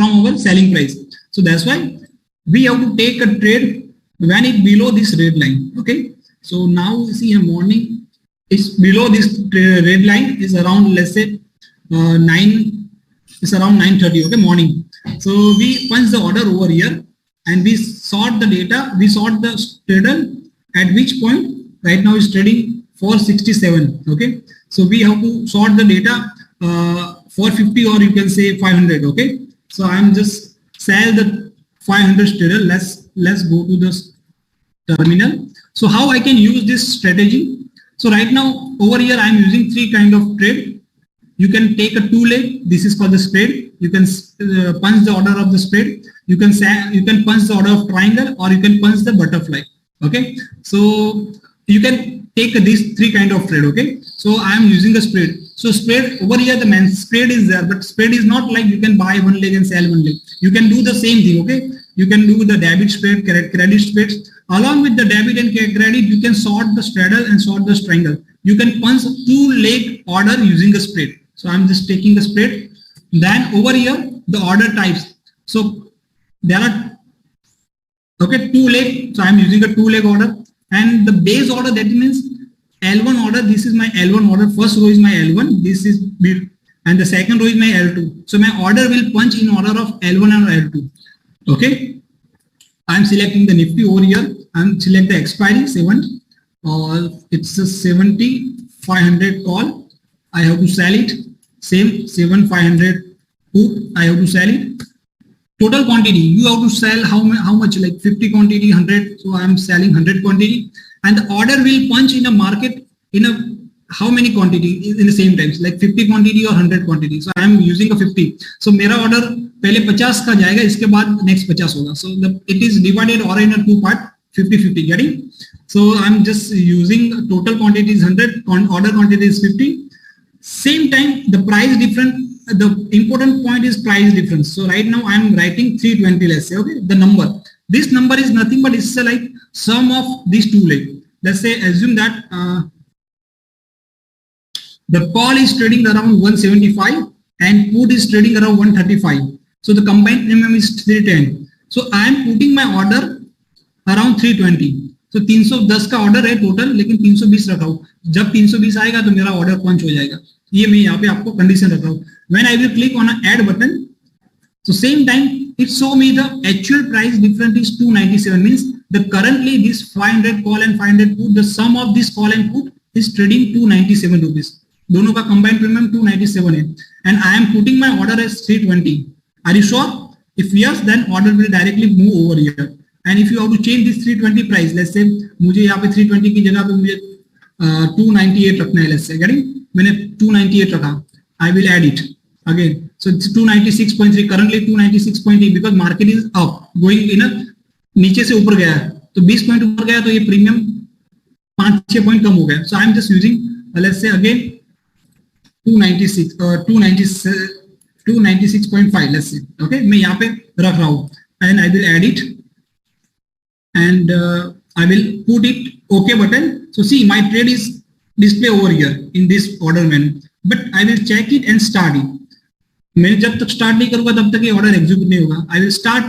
from our selling price. So that's why we have to take a trade when it below this red line. Okay, so now see a morning is below this red line is around, let's say 9, it's around 9:30. Okay, morning. So we punch the order over here and we sort the data, we sort the straddle at which point right now is trading 467. Okay, so we have to sort the data 450 or you can say 500. Okay, so I'm just sell the 500 straddle. Let's go to the terminal. So how I can use this strategy? So right now over here I'm using 3 kind of trade. You can take a 2 leg. This is called the spread. You can punch the order of the spread. You can punch the order of triangle, or you can punch the butterfly. Okay, so you can take these 3 kind of trade. Okay, so I am using a spread. So spread over here, the man spread is there, but spread is not like you can buy 1 leg and sell 1 leg. You can do the same thing. Okay, you can do the debit spread, credit spread. Along with the debit and credit, you can sort the straddle and sort the triangle. You can punch 2 leg order using a spread. So I'm just taking the spread. Then over here, the order types. So there are, okay, 2 leg. So I'm using a 2 leg order, and the base order, that means L1 order. This is my L1 order. First row is my L1. This is build, and the second row is my L2. So my order will punch in order of L1 and L2. Okay. I'm selecting the Nifty over here. I'm select the expiry 7, or it's a 70,500 call. I have to sell it. Same 7,500 put. I have to sell it. Total quantity, you have to sell how much, like 50 quantity, 100. So I am selling 100 quantity, and the order will punch in a market in a how many quantity in the same times, like 50 quantity or 100 quantity. So I am using a 50. So मेरा order पहले 50 का जाएगा, इसके बाद next 50 होगा. So it is divided order in a 2 part, 50-50. Getting? So I'm just using total quantity is 100, order quantity is 50. Same time the price different. The important point is price difference. So right now I'm writing 320, let's say. Okay, the number, this number is nothing but it's like sum of these 2 legs. Let's say assume that the call is trading around 175 and put is trading around 135. So the combined premium is 310. So I am putting my order around 320. So 310 का order है total, लेकिन 320 रखा हूँ. जब 320 आएगा तो मेरा order पंच हो जाएगा. ये मैं यहाँ पे आपको कंडीशन रखा हूँ. When I will click on an add button, so same time it show me the actual price difference is 297. Means the currently this 500 call and 500 put, the sum of this call and put is trading 297 rupees. दोनों का combined premium 297 है, and I am putting my order as 320. Are you sure? If yes, then order will directly move over here. And if you have to change this 320 price, let's say मुझे यहाँ पे 320 की जगह पे मुझे 298 रखना है. Let's say getting, मैंने 298 रखा. I will add it again. So it's 296.3, currently 296.8 because market is up, going in a नीचे से ऊपर गया है, तो 20 पॉइंट ऊपर गया तो ये प्रीमियम 5-6 पॉइंट कम हो गया. So I'm just using let's say again 296 or 296.5, let's say. Okay, मैं यहाँ पे रख रहा हूँ and I will add it and I will put it OK button. So see my trade is display over here in this order menu, but I will check it and start it. मैं जब तक start नहीं करूंगा तब तक ये order execute नहीं होगा. I will start.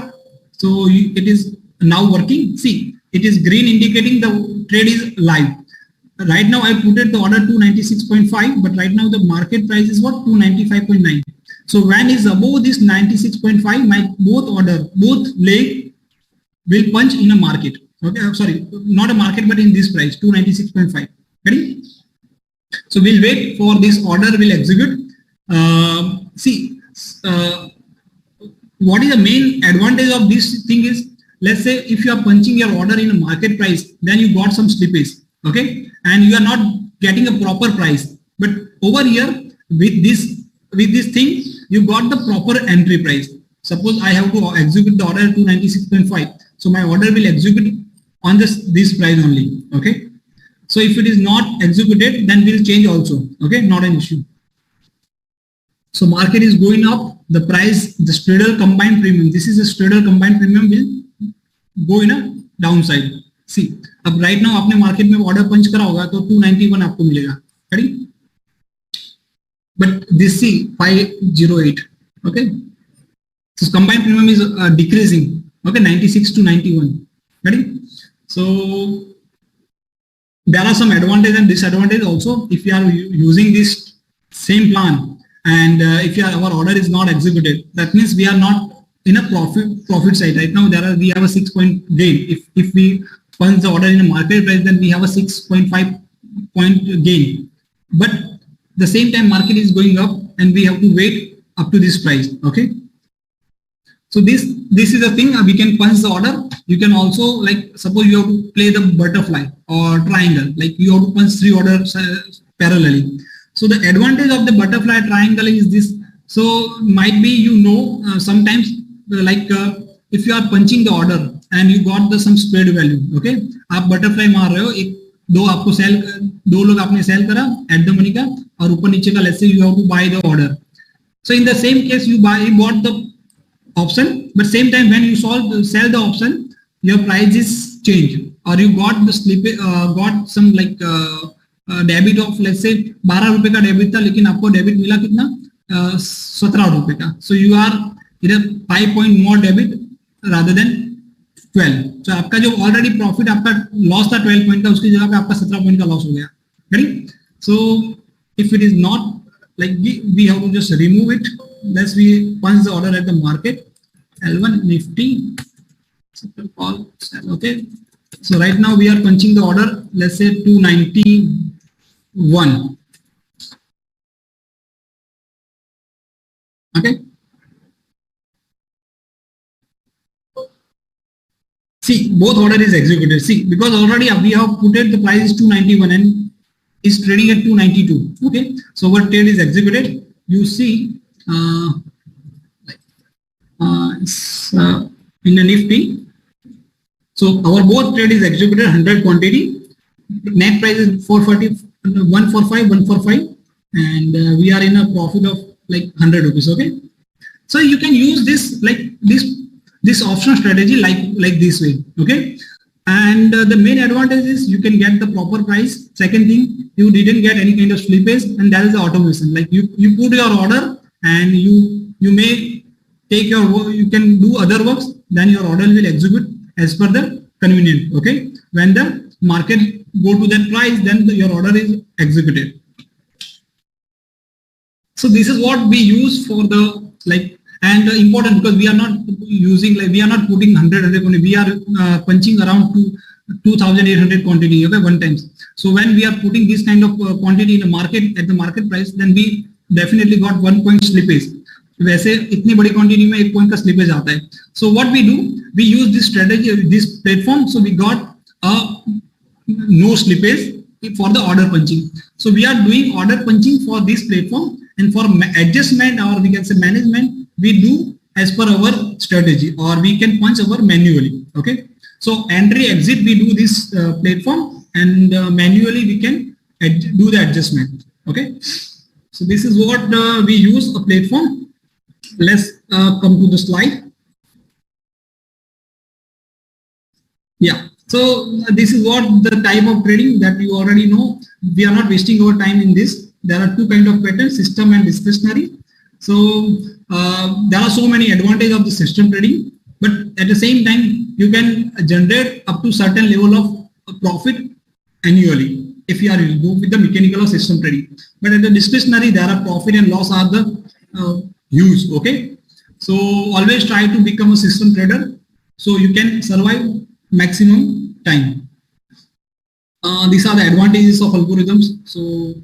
So it is now working. See, it is green indicating the trade is live. Right now I put it the order 296.5, but right now the market price is what, 295.9. So when is above this 96.5, my both leg will punch in a market. Okay, sorry, not a market, but in this price 296.5. Ready? So we'll wait for this order will execute. What is the main advantage of this thing is, let's say if you are punching your order in a market price, then you got some slippage, okay, and you are not getting a proper price. But over here with this thing, you got the proper entry price. Suppose I have to execute the order 296.5, so my order will execute on this price only. Okay, so if it is not executed, then we'll change also. Okay, not an issue. So market is going up, the price, the straddle combined premium, this is a straddle combined premium will go in a downside. See, अब right now आपने market में order पंच करा होगा तो 291 आपको मिलेगा. Ready? But this see 508. Okay, So combined premium is decreasing. Okay, 96 to 91. Ready? So there are some advantages and disadvantages also if you are using this same plan, and if our order is not executed, that means we are not in a profit side. Right now we have a 6 point gain. If we punch the order in a market price, then we have a 6.5 point gain. But the same time market is going up and we have to wait up to this price. Okay. So this is a thing, we can punch the order. You can also, like, suppose you have to play the butterfly or triangle, like you have to punch 3 orders parallelly. So the advantage of the butterfly triangle is this. So might be, sometimes if you are punching the order and you got the some spread value, okay, आप butterfly मार रहे हो, दो लोग आपने sell करा at the money का, और ऊपर नीचे का, let's say you have to buy the order. So in the same case you bought the option, but same time when you sell the option, your price is changed, or you got the slip, got some debit of, let's say 12 रुपए का debit था, लेकिन आपको debit मिला कितना, 17 रुपए का. So you are either 5 point more debit rather than 12. So आपका जो ऑलरेडी प्रॉफिट आपका लॉस था 12 पॉइंट का, उसकी जगह पे आपका 17 पॉइंट का लॉस हो गया. Ready? So if it is not like, we have to just remove it. Let's we punch the order at the market. L1 Nifty. Okay. So right now we are punching the order. Let's say 291. Okay. See, both order is executed. See, because already we have put it, the price is 291 and is trading at 292. Okay. So what trade is executed? You see, in the Nifty. So our both trade is executed 100 quantity. Net price is 145, and we are in a profit of like 100 rupees. Okay. So you can use this this option strategy like this way. Okay. And the main advantage is you can get the proper price. Second thing, you didn't get any kind of slippage, and that is the automation. Like you put your order and you may take your work, you can do other works, then your order will execute as per the convenient. Okay. When the market go to that price, then your order is executed. So this is what we use for the and important, because we are not using, we are not putting 100 quantity, we are punching around 2,800 quantity, okay, one times. So when we are putting this kind of quantity in the market at the market price, then we definitely got 1 point slippage. वैसे इतनी बड़ी quantity में 1 point का slippage आता है. So what we do, we use this strategy, this platform, so we got no slippage for the order punching. So we are doing order punching for this platform, and for adjustment, or we can say management, we do as per our strategy, or we can punch our manually. Okay. So entry exit, we do this platform, and manually we can do the adjustment. Okay. So this is what we use a platform. Let's come to the slide. Yeah. So this is what the type of trading that you already know. We are not wasting our time in this. There are two kinds of patterns, system and discretionary. So there are so many advantages of the system trading, but at the same time, you can generate up to certain level of profit annually if you are go with the mechanical or system trading. But at the discretionary, there are profit and loss are the huge. Okay. So always try to become a system trader so you can survive maximum time. These are the advantages of algorithms. So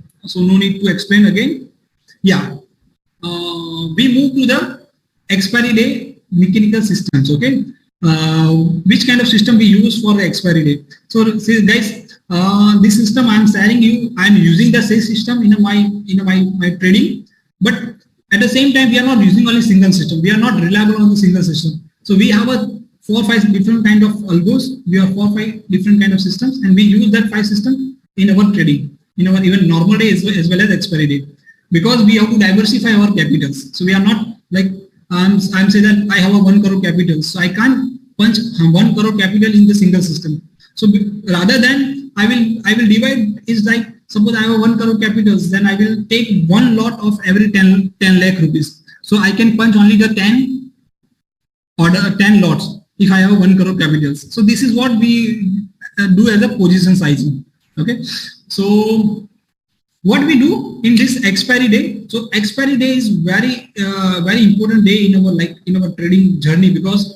no need to explain again. Yeah. We move to the expiry day mechanical systems. Okay. Which kind of system we use for the expiry day? So see guys, this system I am sharing you. I am using the same system in my trading, but at the same time we are not using only single system. We are not reliable on the single system. So we have a 4 or 5 different kind of algos. We have 4 or 5 different kind of systems, and we use that 5 system in our trading, in our even normal day as well as expiry day, because we have to diversify our capitals. So we are not like I'm saying that I have a 1 crore capital, so I can't punch 1 crore capital in the single system. So rather than I will divide, is like suppose I have a 1 crore capitals, then I will take one lot of every 10 lakh rupees. So I can punch only the 10 order 10 lots if I have 1 crore capitals. So this is what we do as a position sizing. Okay. So what we do in this expiry day. So expiry day is very important day in our trading journey, because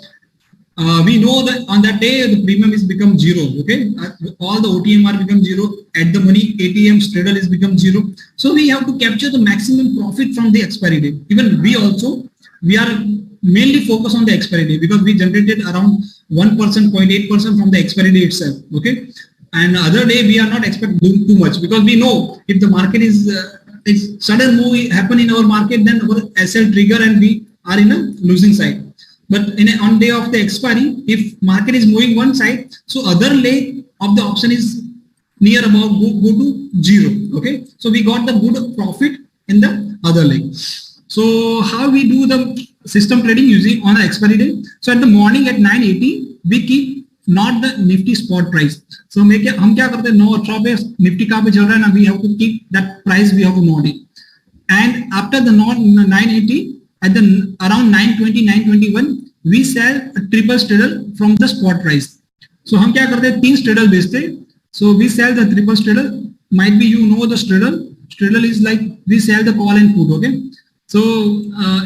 we know that on that day the premium is become zero. Okay, all the OTMR become zero. At the money ATM straddle is become zero. So we have to capture the maximum profit from the expiry day. Even we are mainly focused on the expiry day, because we generated around 1%, 0.8% from the expiry day itself. Okay, and other day we are not expecting too much, because we know if the market is sudden move happen in our market, then our SL trigger and we are in a losing side. But on day of the expiry, if market is moving one side, so other leg of the option is near about go to zero. Okay, so we got the good profit in the other leg. So how we do the system trading using on the expiry day? So at the morning at 9:80, we keep not the Nifty spot price. So हम क्या करते हैं, 9:18 पे Nifty कहाँ पे चल रहा है ना, we have to keep that price, we have to note it. And after the 9:80, at the around 9:20, 9:21, we sell a triple straddle from the spot price. So हम क्या करते हैं, 3 straddle बेचते हैं. So we sell the triple straddle. Might be you know the straddle. Straddle is like we sell the call and put. Okay, so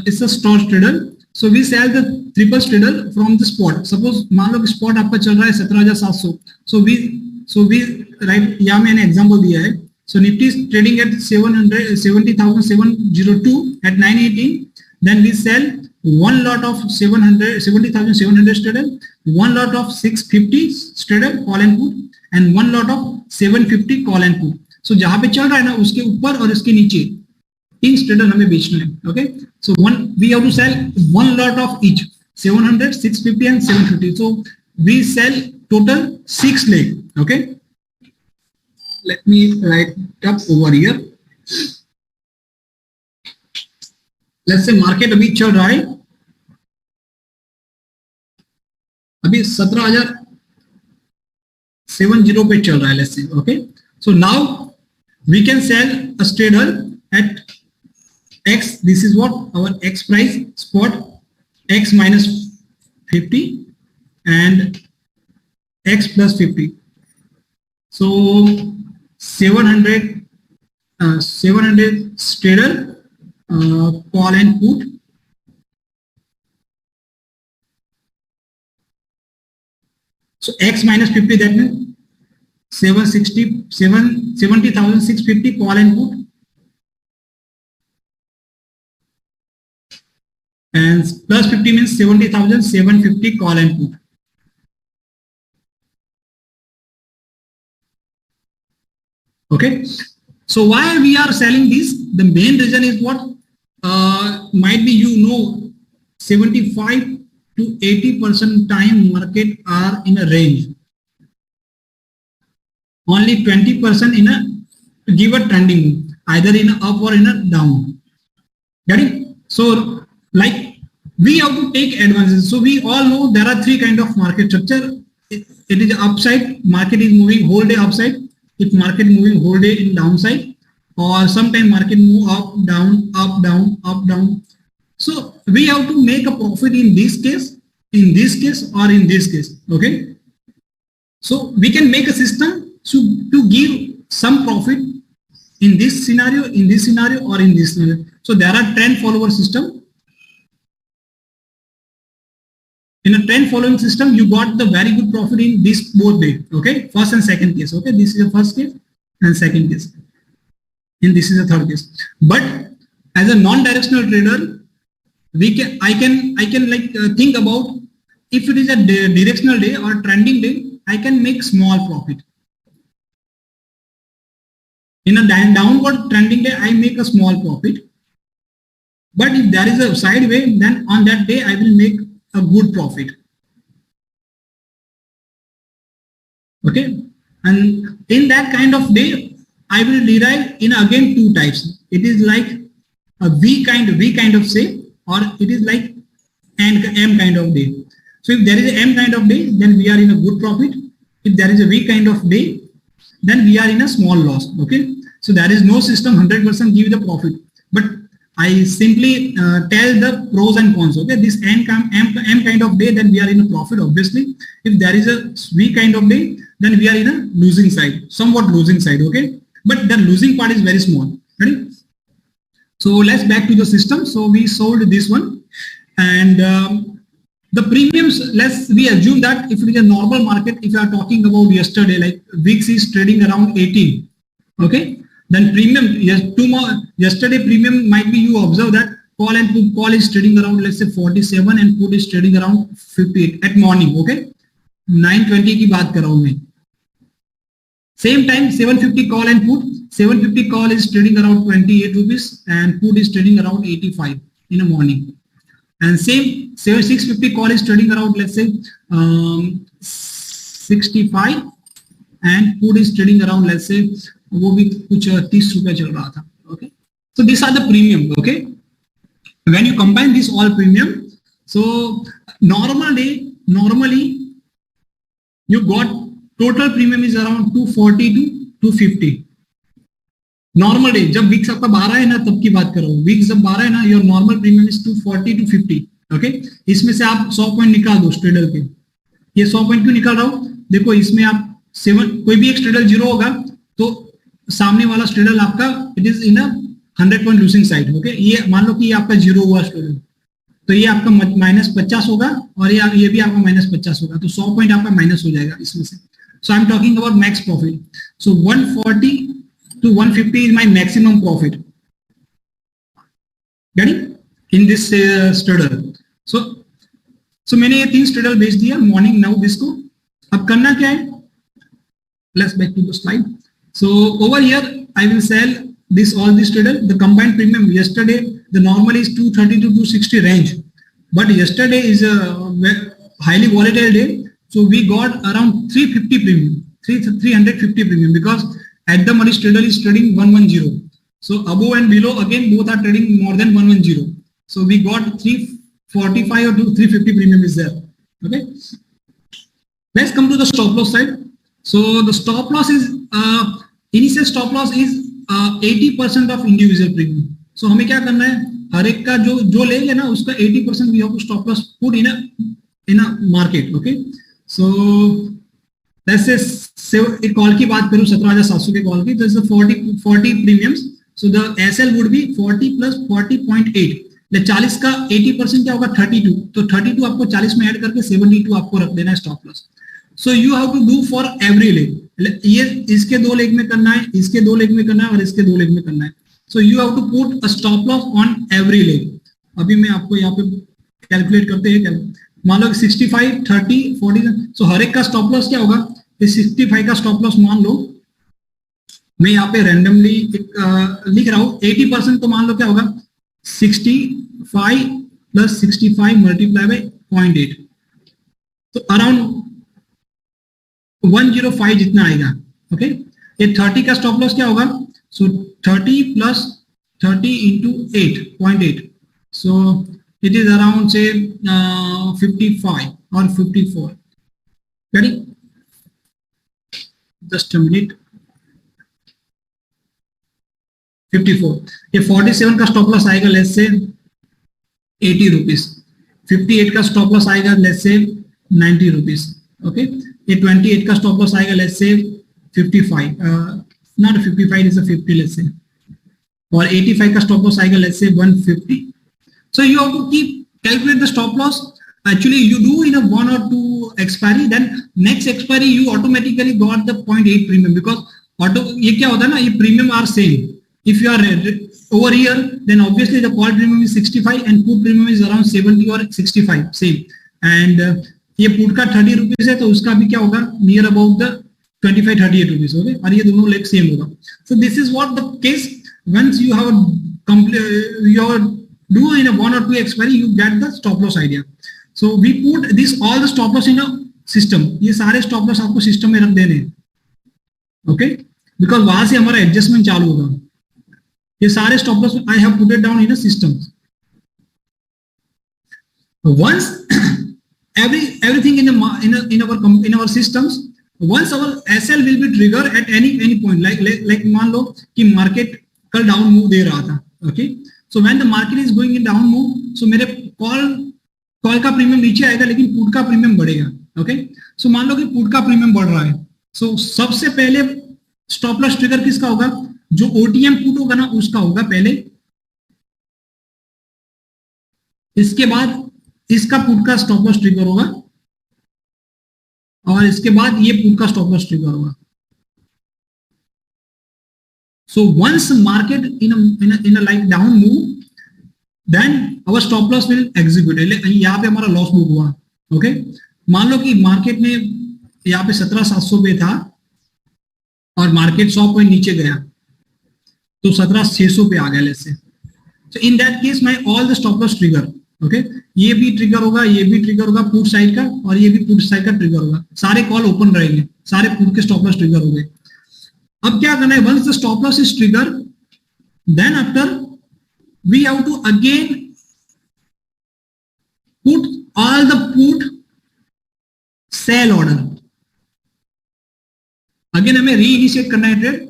it's a store straddle. So we sell the triple straddle from the spot. Suppose मान लो कि spot आपका चल रहा है 17,700. So we right यहाँ मैंने example दिया है. So Nifty is trading at 70,702 at 9:18. Then we sell one lot of 70,700 straddle, one lot of 650 straddle call and put, and one lot of 750 call and put. So जहाँ पे चल रहा है ना उसके ऊपर और उसके नीचे 3 straddle हमें बेचना है. Okay, so we have to sell one lot of each, 700, 650 and 750. So we sell total 6 leg. Okay, let me write it up over here. Let's say market अभी चल रहा है, अभी 17,700 पे चल रहा है. Let's say, okay. So now we can sell a straddle at X. This is what our X price spot, X minus 50 and X plus 50. So 700 straddle call and put. So X minus 50, that means 70,650 call and put, and plus 50 means 70,750 call and put. Okay, so why we are selling this? The main reason is what? Might be 75 to 80% time market are in a range. Only 20% in a give a trending, either in a up or in a down. Got it? So like we have to take advances. So we all know there are 3 kind of market structure. It is upside, market is moving whole day upside. If market moving whole day in downside, or sometime market move up, down, up, down, up, down. So we have to make a profit in this case, or in this case. Okay. So we can make a system to give some profit in this scenario, or in this scenario. So there are trend follower system. In a trend following system, you got the very good profit in this both day. Okay, first and second case. Okay, this is the first case and second case, and this is the third case. But as a non-directional trader, I can like think about if it is a directional day or trending day, I can make small profit. In a downward trending day, I make a small profit. But if there is a sideway, then on that day I will make a good profit. Okay, and in that kind of day, I will derive in again 2 types. It is like a V kind of say, or it is like M kind of day. So if there is a M kind of day, then we are in a good profit. If there is a V kind of day, then we are in a small loss. Okay, so there is no system 100% give the profit. But I simply tell the pros and cons. Okay, this M kind of day, then we are in a profit. Obviously, if there is a V kind of day, then we are in a losing side, somewhat losing side. Okay, but the losing part is very small. Ready? So let's back to the system. So we sold this one, and the premiums. We assume that if it is a normal market, if you are talking about yesterday, like VIX is trading around 18. Okay. Then premium, yesterday premium might be, you observe that call and put, call is trading around, let's say 47 and put is trading around 58 at morning. Okay, 9:20 की बात कर रहा हूं मैं. Same time 750 call and put, 750 call is trading around 28 rupees and put is trading around 85 in the morning. And same 650 call is trading around, let's say 65 and put is trading around, let's say वो भी कुछ 30 रुपए चल रहा था. Okay, so these are the premium. Okay, when you combine this all premium, so normally you got total premium is around 240 to 250. Normal day जब Vicks आपका 12 है ना, तब की बात कर रहा हूँ. विक्स जब 12 है ना, your normal premium is 240 to 50. Okay, इसमें से आप 100 पॉइंट निकाल दो स्ट्रेडल के. ये 100 पॉइंट क्यों निकाल रहा हूँ? देखो इसमें आप 7, कोई भी एक स्ट्रेडल 0 होगा तो सामने वाला स्ट्रेडल आपका it is in a 100 point losing side. Okay, ये मान लो कि ये आपका 0 हुआ स्ट्रेडल, तो ये आपका -50 होगा और ये भी आपका -50 होगा, तो 100 पॉइंट आपका माइनस हो जाएगा इसमें से. So I am talking about max profit. So 140 to 150 is my maximum profit. Getting in this straddle. So मैंने ये 3 straddle बेच दिया मॉर्निंग नाउ दिस को. अब करना क्या है? Let's back to the slide. So over here I will sell all this straddle. The combined premium yesterday, the normal is 230 to 260 range, but yesterday is a highly volatile day, so we got around 350 premium, 350 premium, because at the money straddle is trading 110. So above and below again both are trading more than 110. So we got 345 or 350 premium is there. Okay. Let's come to the stop loss side. So the stop loss is initial stop loss is 80% of individual premium. So हमें क्या करना है? हर एक का जो लेंगे ना उसका 80% we have to stop loss put in a market. Okay. So let's say एक कॉल की बात करूं 17,700 के कॉल की, तो is 40 premiums. So the SL would be 40 plus 40.8. 40 का 80% क्या होगा? 32. तो 32 आपको 40 में ऐड करके 72 आपको रख देना है stop loss. So you have to do for every leg. ये इसके 2 लेग में करना है, इसके 2 लेग में करना है और इसके 2 लेग में करना है. So you have to put a stop loss on every leg. अभी मैं आपको यहाँ पे कैलकुलेट करते हैं. मान लो 65, 30, 40. सो हर एक का स्टॉप लॉस क्या होगा? 65 का स्टॉप लॉस मान लो, मैं यहाँ पे रैंडमली लिख रहा हूँ. 80% तो मान लो क्या होगा? 65 प्लस 65 मल्टीप्लाई बाय 0.8, तो अराउंड 105 जितना आएगा. ओके, ये 30 का स्टॉप लॉस क्या होगा? सो 30 plus 30 into 8.8, so it is around से 55 और 54. रेडी? Just a minute. 54. ये 47 का स्टॉप लॉस आएगा लेट्स से 80 रुपीज. 58 का स्टॉप लॉस आएगा लेट्स से 90 रुपीज. ओके, ये 28 का स्टॉप लॉस आएगा let's say 55, not 55 is 50 let's say, और 85 का स्टॉप लॉस आएगा let's say 150. So you have to keep calculate the stop loss. Actually you do in a 1 or 2 expiry, then next expiry you automatically got the 0.8 premium, because ये क्या होता है ना, ये premium are same. If you are over here, then obviously the call premium is 65 and put premium is around 70 or 65 same. And ये put का 30 rupees है, तो उसका भी क्या होगा? Near about the 25-38 rupees. Okay, और ये दोनों लेग सेम होगा. So this is what the case. Once you have do in a 1 or 2 expiry, you get the stop loss idea. So we put this all the stop loss in a system. ये सारे stop loss आपको system में रख देने हैं. Okay, because वहां से हमारा एडजस्टमेंट चालू होगा. ये सारे stop loss I have put it down in a system. Once everything in our systems, once our SL will be triggered at any point, like मान लो कि मार्केट कल डाउन मूव दे रहा था. Okay, so when the market is going in down move, so मेरे call का premium नीचे आएगा लेकिन पुट का प्रीमियम बढ़ेगा. ओके, सो मान लो कि पुट का प्रीमियम बढ़ रहा है. सो सबसे पहले स्टॉप लॉस ट्रिगर किसका होगा? जो ओटीएम पुट होगा ना उसका होगा पहले. इसके बाद इसका पुट का स्टॉप लॉस ट्रिगर होगा और इसके बाद ये पुट का स्टॉप लॉस ट्रिगर होगा. So once market in a like down move, then our stop loss will execute. यहाँ पे हमारा लॉस मूव हुआ. ओके, मान लो कि मार्केट ने यहाँ पे 17,700 पे था और मार्केट 100 पॉइंट नीचे गया तो 17,600 पे आ गया let's say. So in that case my all the stop loss trigger. Okay, ये भी ट्रिगर होगा, ये भी ट्रिगर होगा पुट साइड का और ये भी पुट साइड का ट्रिगर होगा. सारे कॉल ओपन रहेंगे, सारे पुट के स्टॉप लॉस ट्रिगर हो गए. अब क्या करना है? Once the stop loss is trigger, then after we have to again put all the put sell order. Again हमें रीइनिशिएट करना है ट्रेड.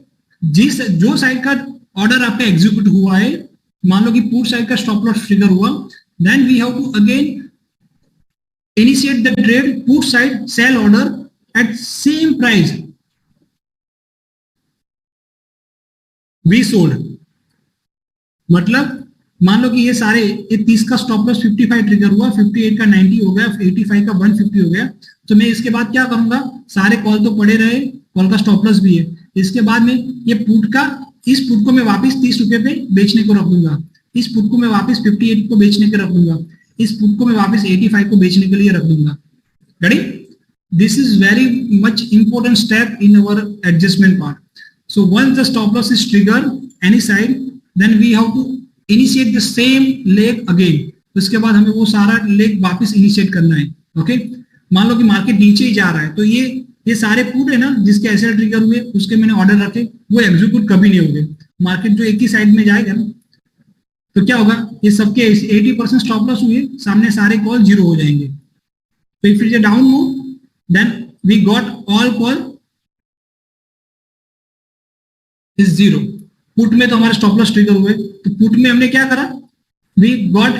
जो साइड का ऑर्डर आपका एग्जीक्यूट हुआ है, मान लो कि पुट साइड का स्टॉप लॉस ट्रिगर हुआ, then we have to again initiate the trade put side sell order at same price we sold. मतलब मान लो कि ये सारे ये 30 का स्टॉप लॉस 55 ट्रिगर हुआ, 58 का 90 हो गया, 85 का 150 हो गया. तो मैं इसके बाद क्या करूंगा? सारे कॉल तो पड़े रहे, कॉल का स्टॉप लॉस भी है. इसके बाद में ये पुट का, इस पुट को मैं वापस 30 रुपए पे बेचने को रख दूंगा, इस पुट को मैं वापस 58 को बेचने के रख दूंगा, इस पुट को मैं वापस 85 को बेचने के लिए रख दूंगा. Ready? This is very much important step in our adjustment part. So once the stop loss is triggered any side, then we have to initiate the same leg again. उसके बाद हमें वो सारा लेग वापस इनिशिएट करना है. Okay, मान लो कि मार्केट नीचे ही जा रहा है तो ये सारे पुट है ना जिसके एसएल ट्रिगर हुए उसके मैंने ऑर्डर रखे, वो एग्जीक्यूट कभी नहीं होंगे. मार्केट जो एक ही साइड में जाएगा ना तो क्या होगा? ये सबके 80% स्टॉप लॉस हुए, सामने सारे कॉल जीरो हो जाएंगे. तो if it is a down move, then we got all call is zero. Put में तो हमारे स्टॉप लॉस ट्रिगर हुए, तो पुट में हमने क्या करा? We got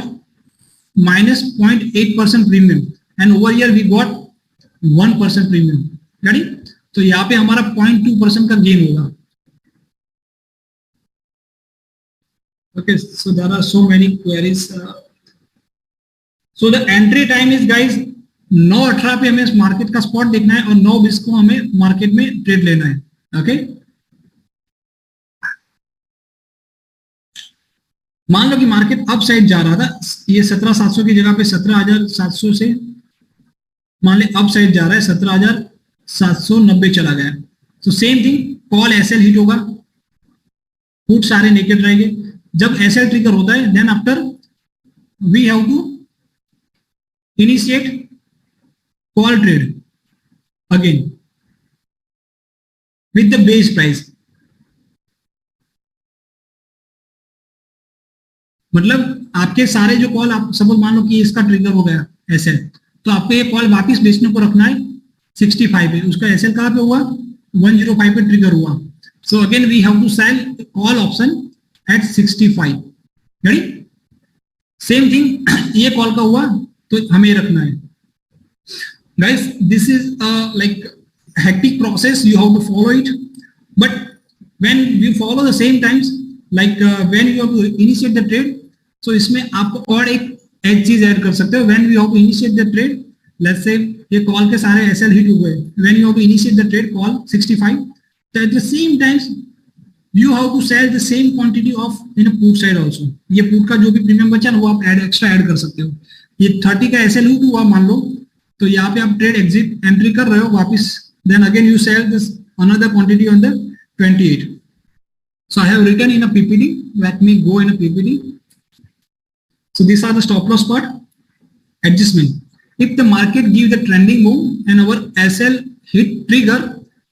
minus 0.8% premium and over here we got 1% premium. Ready? तो यहाँ पे हमारा 0.2% का गेन होगा. Okay, so there are so many queries. So the entry time is guys 9:18 पे हमें मार्केट का स्पॉट देखना है और 9:20 को हमें मार्केट में ट्रेड लेना है. ओके, मान लो कि मार्केट अप साइड जा रहा था, ये 17,700 की जगह पे 17,700 से मान ले अप साइड जा रहा है, 17,790 चला गया. तो same thing call SL hit होगा, पुट सारे नेकेड रहेंगे. जब एसएल ट्रिगर होता है then after we have to initiate call trade again with the base price. मतलब आपके सारे जो कॉल, आप सपोज मान लो कि इसका ट्रिगर हो गया एसएल, तो आपको ये कॉल वापस बेचने को रखना है 65 पे. उसका एसएल कहां पे हुआ? 105 पे ट्रिगर हुआ. So again we have to sell call option at 65. Ready? Same thing ये कॉल का हुआ तो हमें रखना है. Guys, this is like hectic process, you have to follow it, but when we follow the same times like when you have to initiate the trade, तो इसमें आप और एक चीज ऐड कर सकते हो. When we have to initiate the trade, let's say ये कॉल के सारे एसएल हिट हो गए, when you have to initiate the trade call 65, तो at the same times you have to sell the same quantity of in a put side also. ये put का जो भी प्रीमियम बचा ना वो आप एक्स्ट्रा ऐड कर सकते हो. ये 30 का एसएल हिट हुआ मान लो, तो यहाँ पे आप ट्रेड एग्जिट एंट्री कर रहे हो वापस, then again you sell this another quantity on the 28. So I have written in a PPT. Let me go in a PPT. So these are the stop loss part. Adjustment. If the market gives the trending move and our SL hit trigger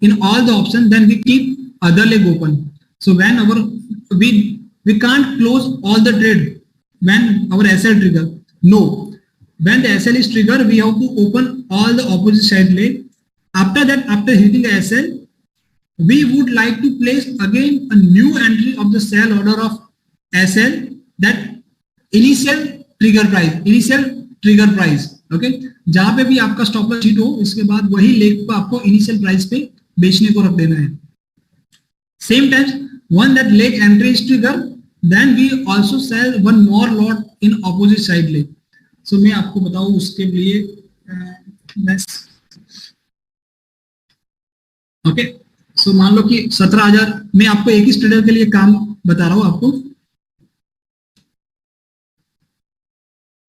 in all the options, then we keep other leg open. So when our we can't close all the trade when our SL trigger. No, when the SL is trigger, we have to open all the opposite side leg. After that, after hitting the SL, we would like to place again a new entry of the sell order of SL that initial trigger price, okay, जहां पे भी आपका stop loss hit हो, इसके बाद वही leg को आपको इनिशियल प्राइस पे बेचने को रख देना है. Same time when that leg entry is trigger, then we also sell one more lot in opposite side leg. So मैं आपको बताऊं उसके लिए ओके. सो मान लो कि 17,000, मैं आपको एक ही ट्रेडर के लिए काम बता रहा हूं आपको.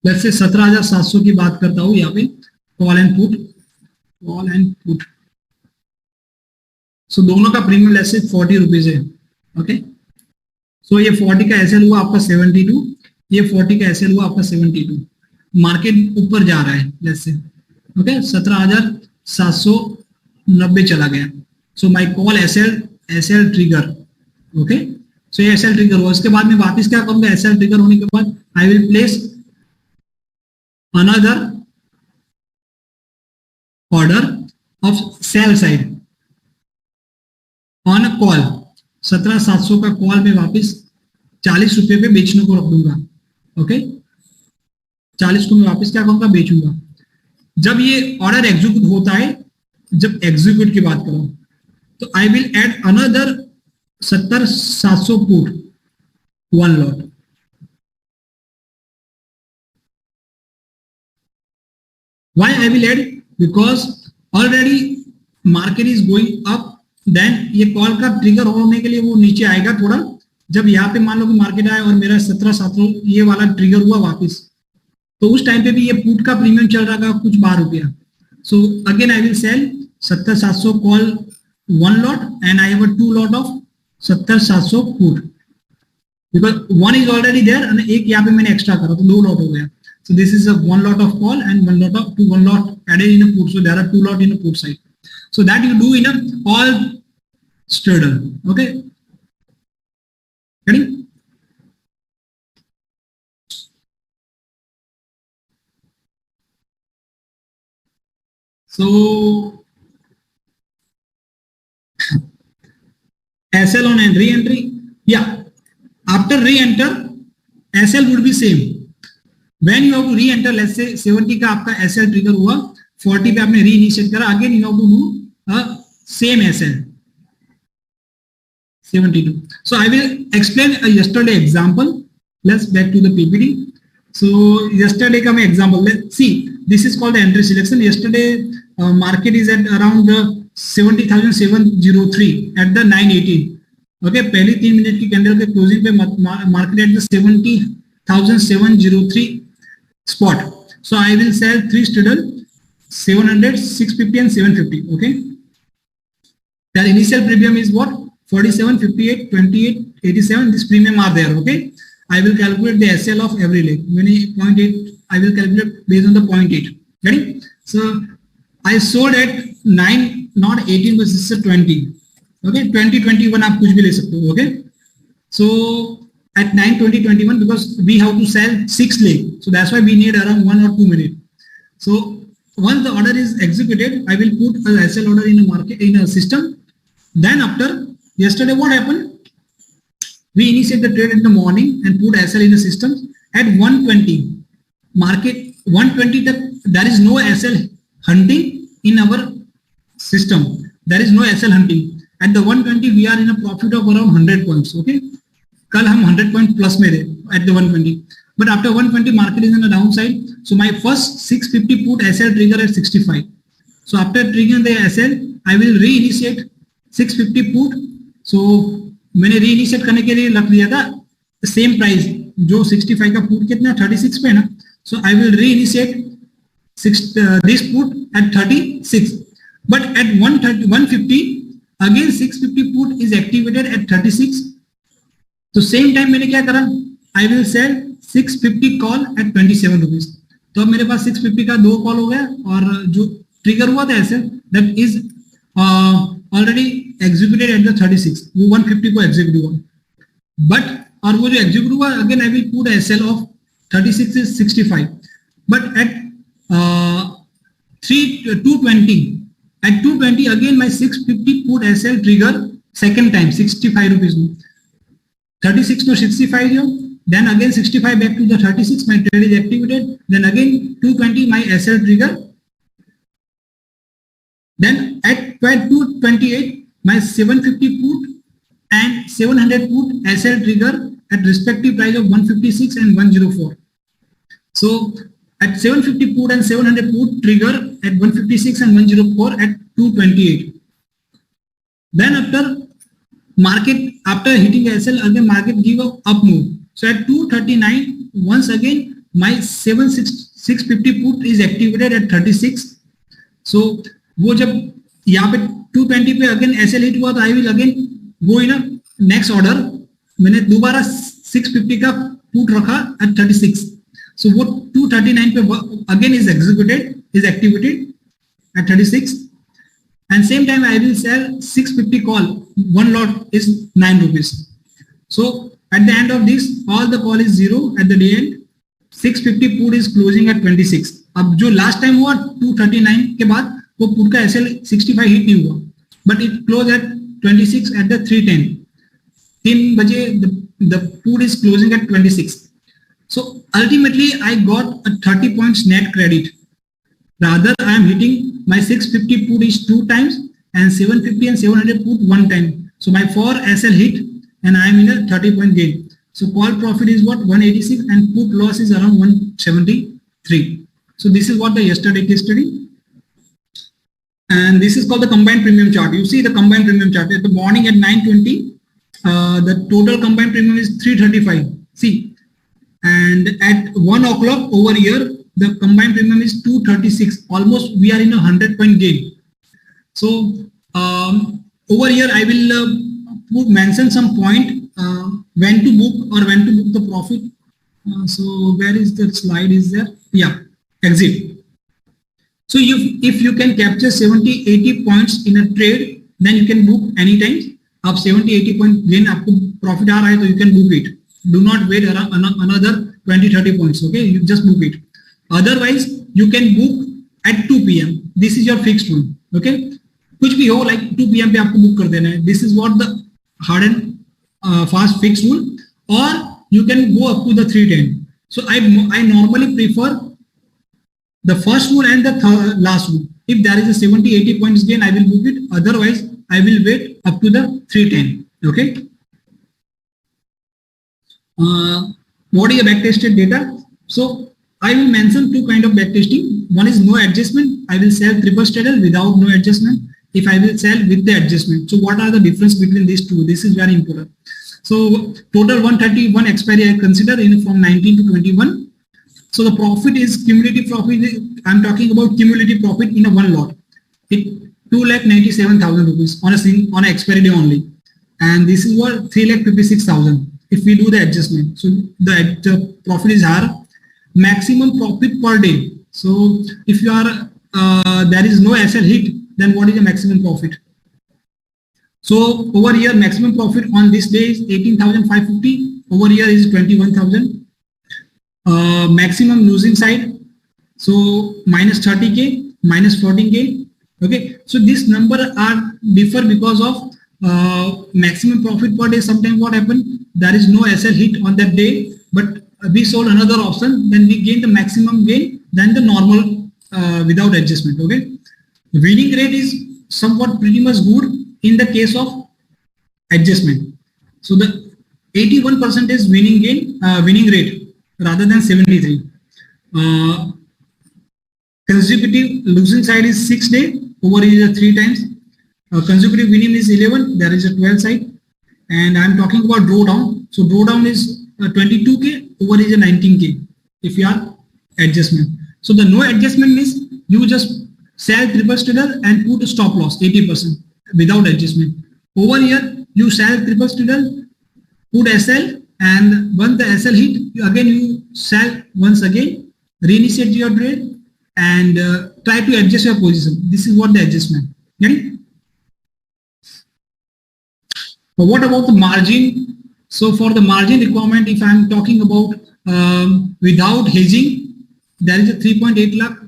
वैसे 17,700 की बात करता हूं यहाँ पे, कॉल एंड पुट. सो दोनों का प्रीमियम लेस से 40 रुपीज है. ओके, सो ये 40 का एसएल हुआ आपका 72, ये 40 का एसएल हुआ आपका 72. मार्केट ऊपर जा रहा है लेस से. ओके, 17,790 चला गया. So my call SL trigger. Okay, so ये एसएल ट्रिगर हुआ. उसके बाद में वापस क्या करूंगा, एसएल ट्रिगर होने के बाद I will place another order of sell side on a call. 17,700 का कॉल में वापस 40 रुपए पे बेचने को रख दूंगा. ओके, 40 को मैं वापस क्या करूंगा, बेचूंगा. जब ये ऑर्डर एग्जीक्यूट होता है, जब एग्जीक्यूट की बात करो, तो I will add another 70,700 put 1 lot. Why I will add? Because already market is going up. Then ये कॉल का ट्रिगर होने के लिए वो नीचे आएगा थोड़ा. जब यहाँ पे मान लो कि मार्केट आया और मेरा 17,700 ये वाला ट्रिगर हुआ वापस, तो उस टाइम पे भी ये पुट का प्रीमियम चल रहा था कुछ 12 रुपया. So again I will sell 70,700 call 1 lot and I have a 2 lot of 70,700 put, because 1 is already there and एक यहाँ पे मैंने एक्स्ट्रा करा तो 2 lot हो गया. So this is a 1 lot of call and 1 lot added in a put. So there are 2 lot in a put side. So that you do in a all straddle. Okay. Ready? So SL on and re-entry. Yeah. After re-enter, SL would be same. When you have to re-enter, let's say 70 का आपका SL trigger हुआ, 40 पे आपने री-इनिशिएट करा, again you have to do a same SL 72. So I will explain a yesterday example. Let's back to the PPT. So yesterday का मैं example, let's see, this is called the entry selection. Yesterday market is at around 70,703 at the 918. Okay, पहली 3 minute की candle के closing पे market at the 70,703 spot. So I will sell 3 straddle 700, 650 and 750. Okay, the initial premium is what, 47, 58, 28, 87. This premium are there. Okay, I will calculate the SL of every leg. When 0.8 I will calculate based on the 0.8. Ready? So I sold at 9, not 18, but this is 20. Okay, 20, 21 आप कुछ भी ले सकते हो. Okay, so at 9, 20, 21, because we have to sell 6 leg, so that's why we need around 1 or 2 minutes. So once the order is executed, I will put a SL order in a market, in a system. Then after, yesterday what happened, we initiate the trade in the morning and put SL in the system at 120 market. 120 that there is no SL hunting in our system. There is no SL hunting at the 120. We are in a profit of around 100 points. Okay, कल हम 100 point plus में थे at the 120, but after 120 market is on the downside. So my first 650 put SL trigger at 65. So after triggering the SL, I will re-initiate 650 put. So मैंने re-initiate करने के लिए रख दिया था सेम प्राइस जो 65 का पुट कितना 36 पे है ना. So I will re-initiate this put at 36, but at 150 again 650 put is activated at 36. तो सेम टाइम मैंने क्या करा, I will sell 650 call at 27 rupees. तो अब मेरे पास 650 का 2 कॉल हो गया और जो ट्रिगर हुआ था ऐसे that is already executed at the 36. वो 150 को एग्जीक्यूट हुआ, बट और वो जो एग्जीक्यूट हुआ again I will put SL of 36 is 65, but at 220 at 220 again my 650 put SL trigger second time 65 rupees. 36 no 65 जो then again 65 back to the 36, my trade is activated, then again 220 my SL trigger, then at 228 my 750 put and 700 put SL trigger at respective price of 156 and 104. So at 750 put and 700 put trigger at 156 and 104 at 228. Then after market, after hitting SL, again market give a up move. So at 239, once again my 650 put is activated at 36. So वो जब यहाँ पे 220 पे again SL hit हुआ तो I will again go in next order. मैंने दोबारा 650 का पुट रखा at 36. So वो 239 पे again is activated at 36. And same time I will sell 650 call. One lot is 9 rupees. So at the end of this, all the call is 0 at the day end. 650 put is closing at 26. अब जो last time हुआ 239 के बाद वो put का SL 65 hit नहीं हुआ, but it closed at 26 at the 310. 3 बजे the put is closing at 26. So ultimately I got a 30 points net credit. Rather I am hitting my 650 put is 2 times and 750 and 700 put 1 time. So my 4 SL hit and I am in a 30 point gain. So call profit is what, 186, and put loss is around 173. So this is what the yesterday case study. And this is called the combined premium chart. You see the combined premium chart at the morning at 9:20, the total combined premium is 335. See, and at 1 o'clock over here, the combined premium is 236. Almost we are in a 100-point gain. So over here I will mention some point when to book or when to book the profit. So where is the slide is there? Yeah, exit. So if you can capture 70-80 points in a trade, then you can book anytime. आप 70-80 point gain आपको profit आ रहा है तो you can book it. Do not wait around another 20-30 points. Okay, you just book it. Otherwise you can book at 2 PM. This is your fixed rule. Okay, कुछ भी हो like 2 PM पे आपको book कर देना है. This is what the hard and fast fixed rule. Or you can go up to the 310. So I normally prefer the first rule and the last rule. If there is a 70-80 points gain, I will book it. Otherwise, I will wait up to the 310. Okay. What is the backtested data? So I will mention 2 kind of backtesting. One is no adjustment. I will sell triple straddle without no adjustment. If I will sell with the adjustment. So what are the difference between these two? This is very important. So total 131 expiry I consider in from 19 to 21. So the profit is cumulative profit. I'm talking about cumulative profit in a one lot. It 2,97,000 rupees on an expiry day only, and this is what 3,56,000 if we do the adjustment. So the profit is higher. Maximum profit per day. So if you are there is no SL hit, then what is the maximum profit? So over here maximum profit on this day is 18,550. Over here is 21,000. Maximum losing side, so minus 30k, minus 14k. Okay, so this number are differ because of maximum profit per day. Sometimes what happen, there is no SL hit on that day, but we sold another option, then we gain the maximum gain than the normal without adjustment. Okay, winning rate is somewhat pretty much good in the case of adjustment. So the 81% is winning rate rather than 73. Consecutive losing side is 6 day, over is 3 times. Consecutive winning is 11, there is a 12 side. And I'm talking about drawdown. So drawdown is 22k, over is a 19k if you are adjustment. So the no adjustment means you just sell triple straddle and put a stop loss 80% without adjustment. Over here you sell triple straddle, put SL, and once the SL hit, again you sell once again, reinitiate your trade and try to adjust your position. This is what the adjustment. Get it? But what about the margin? So for the margin requirement, if I am talking about without hedging, there is a 3.8 lakh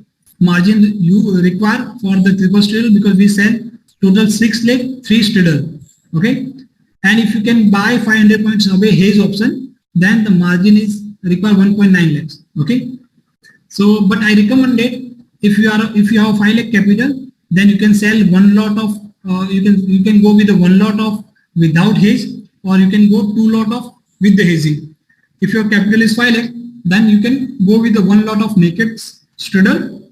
margin you require for the triple straddle, because we sell total 6 leg 3 straddle. Okay. And if you can buy 500 points away hedge option, then the margin is require 1.9 lakhs. Okay. So, but I recommend it if you have 5 lakh capital, then you can sell one lot of you can go with the one lot of without hedge, or you can go 2 lot of with the hedging. If your capital is 5 lakh, then you can go with the one lot of naked straddle,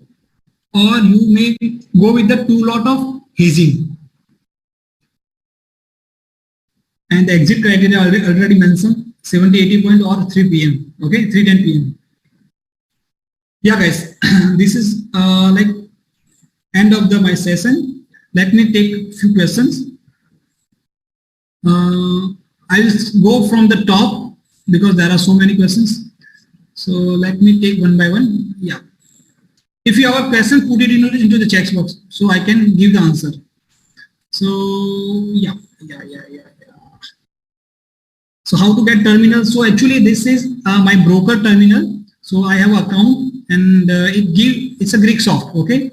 or you may go with the 2 lot of hedging. And the exit criteria already mentioned, 70-80 point or 3 p.m. Okay, 3:10 p.m. Yeah, guys, this is like end of my session. Let me take few questions. I'll go from the top because there are so many questions. So let me take one by one. Yeah. If you have a question, put it into the chat box so I can give the answer. So yeah. So how to get terminal? So actually this is my broker terminal. So I have account and it's a Grigsoft. Okay.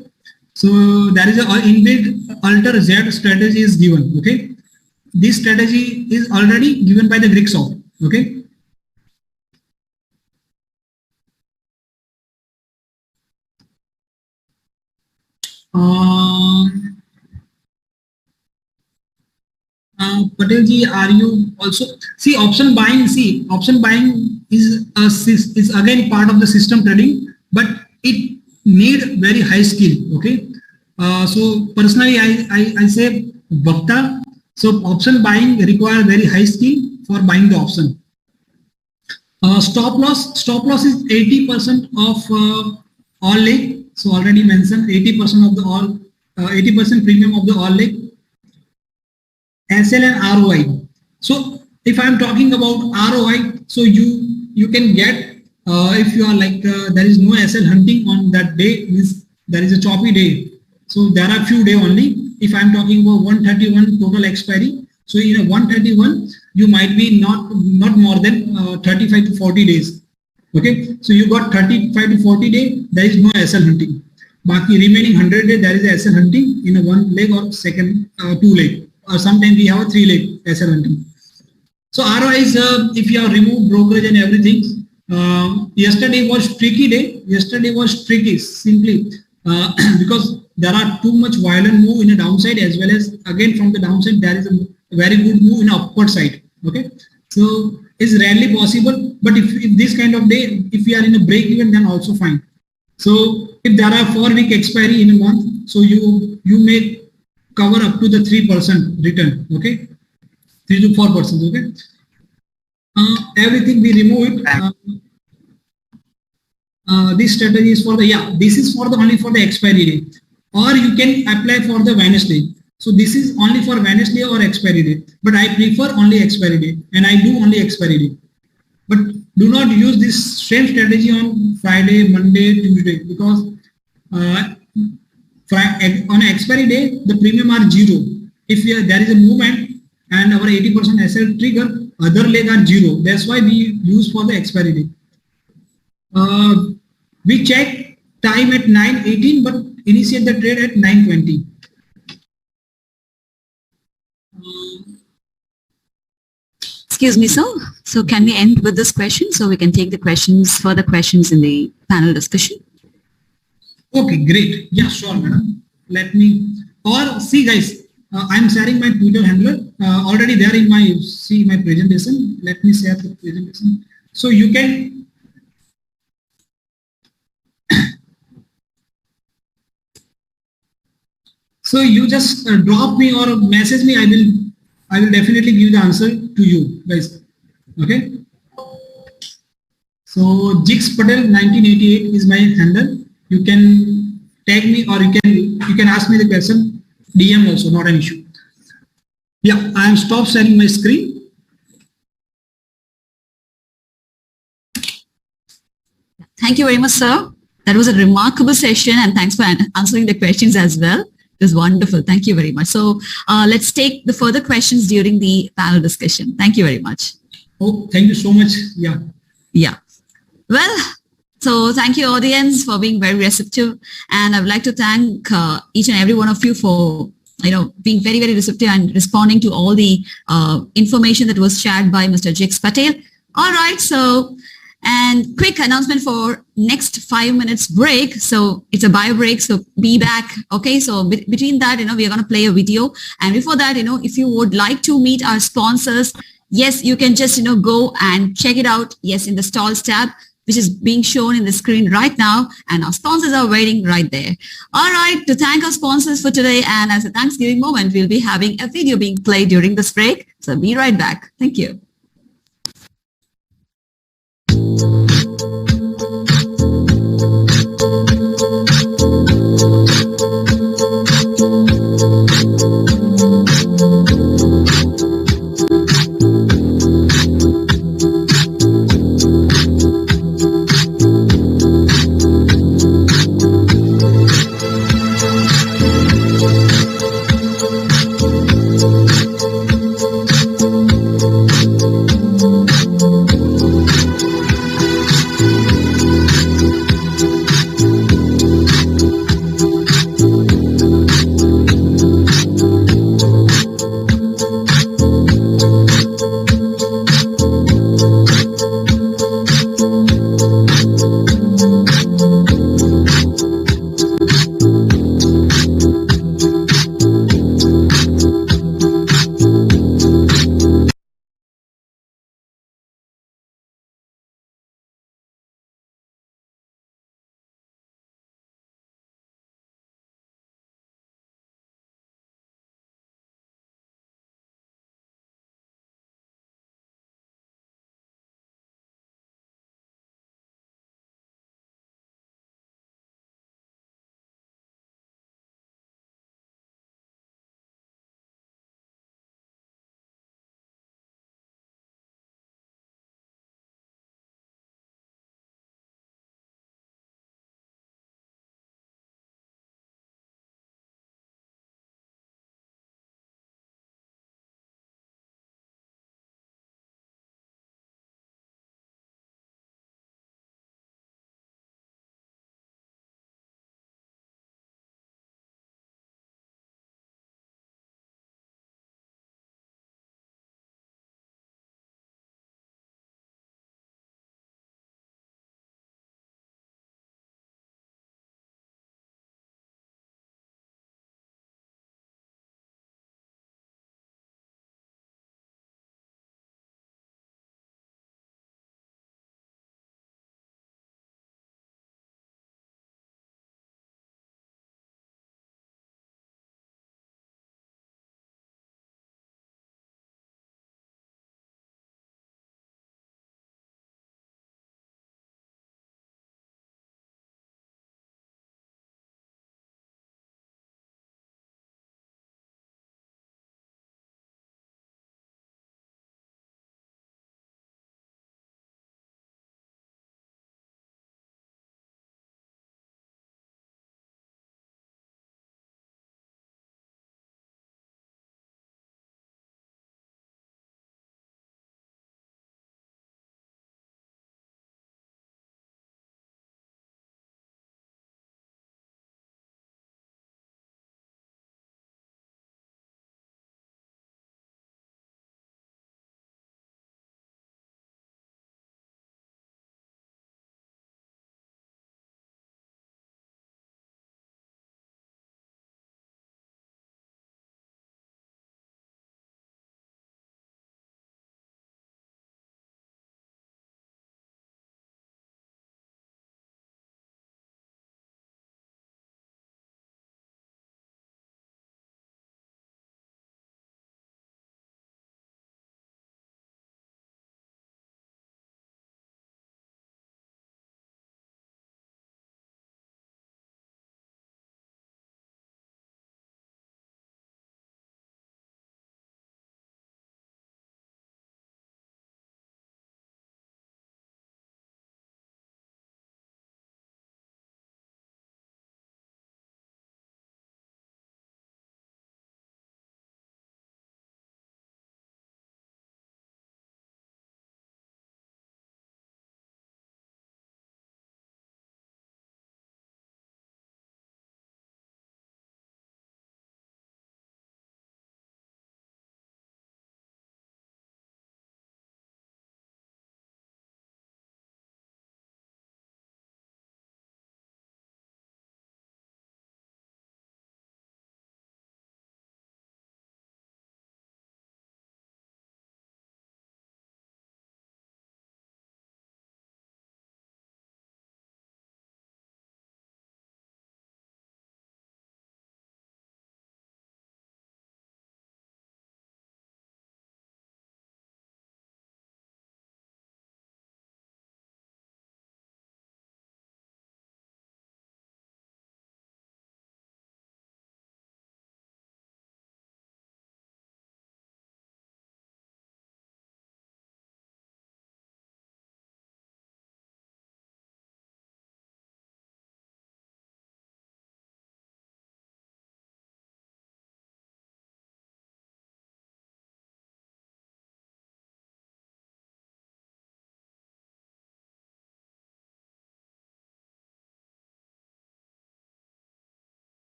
So there is a inbuilt alter Z strategy is given. Okay. This strategy is already given by the Grigsoft. Okay. Patelji, are you also see option buying? See, option buying is again part of the system trading, but it need very high skill. Okay, so personally, I say Bhakta. So option buying require very high skill for buying the option. Stop loss is 80% of all leg. So already mentioned 80% of the all 80% premium of the all leg. SL and ROI. So if I'm talking about ROI, so you can get if you are like there is no SL hunting on that day, means there is a choppy day. So there are few days only. If I'm talking about 131 total expiry, so in a 131 you might be not more than 35 to 40 days. Okay, so you got 35 to 40 days. There is no SL hunting. Baki remaining 100 days there is a SL hunting in a 1 leg or second 2 leg. Or sometimes we have a 3 leg SL hunting. So ROI is if you have removed brokerage and everything. Yesterday was tricky day. Yesterday was tricky simply because there are too much violent move in a downside, as well as again from the downside there is a very good move in upward side. Okay, so it's rarely possible, but if this kind of day, if we are in a break even, then also fine. So if there are 4-week expiry in a month, so you may cover up to the 3% return. Okay, 3 to 4%. Okay, everything we remove it. This strategy is for the this is for the only for the expiry day, or you can apply for the vanish day. So this is only for vanish day or expiry day, but I prefer only expiry day, and I do only expiry day. But do not use this same strategy on Friday, Monday, Tuesday, because on expiry day the premium are 0. If there is a movement and our 80% SL trigger, other leg are 0. That's why we use for the expiry day. We check time at 9:18, but initiate the trade at 9:20. Excuse me, sir. So can we end with this question so we can take the questions, further questions in the panel discussion? Okay, great. Yeah, sure, madam. Let me, or see guys, I'm sharing my Twitter handler already there in my presentation. Let me share the presentation. So you can so you just drop me or message me. I will definitely give the answer to you guys. Okay. So Jix Patel 1988 is my handle. You can tag me, or you can ask me the question. DM also, not an issue. Yeah, I am stop sharing my screen. Thank you very much, sir. That was a remarkable session, and thanks for answering the questions as well. It was wonderful. Thank you very much. So let's take the further questions during the panel discussion. Thank you very much. Oh, thank you so much. Yeah. Yeah. Well, so thank you, audience, for being very receptive. And I would like to thank each and every one of you for being very, very receptive and responding to all the information that was shared by Mr. Jix Patel. All right. So, and quick announcement for next 5 minutes break. So it's a bio break. So be back. Okay. So between that, we are going to play a video. And before that, if you would like to meet our sponsors, yes, you can just, go and check it out. Yes, in the stalls tab, which is being shown in the screen right now. And our sponsors are waiting right there. All right. To thank our sponsors for today. And as a Thanksgiving moment, we'll be having a video being played during this break. So be right back. Thank you.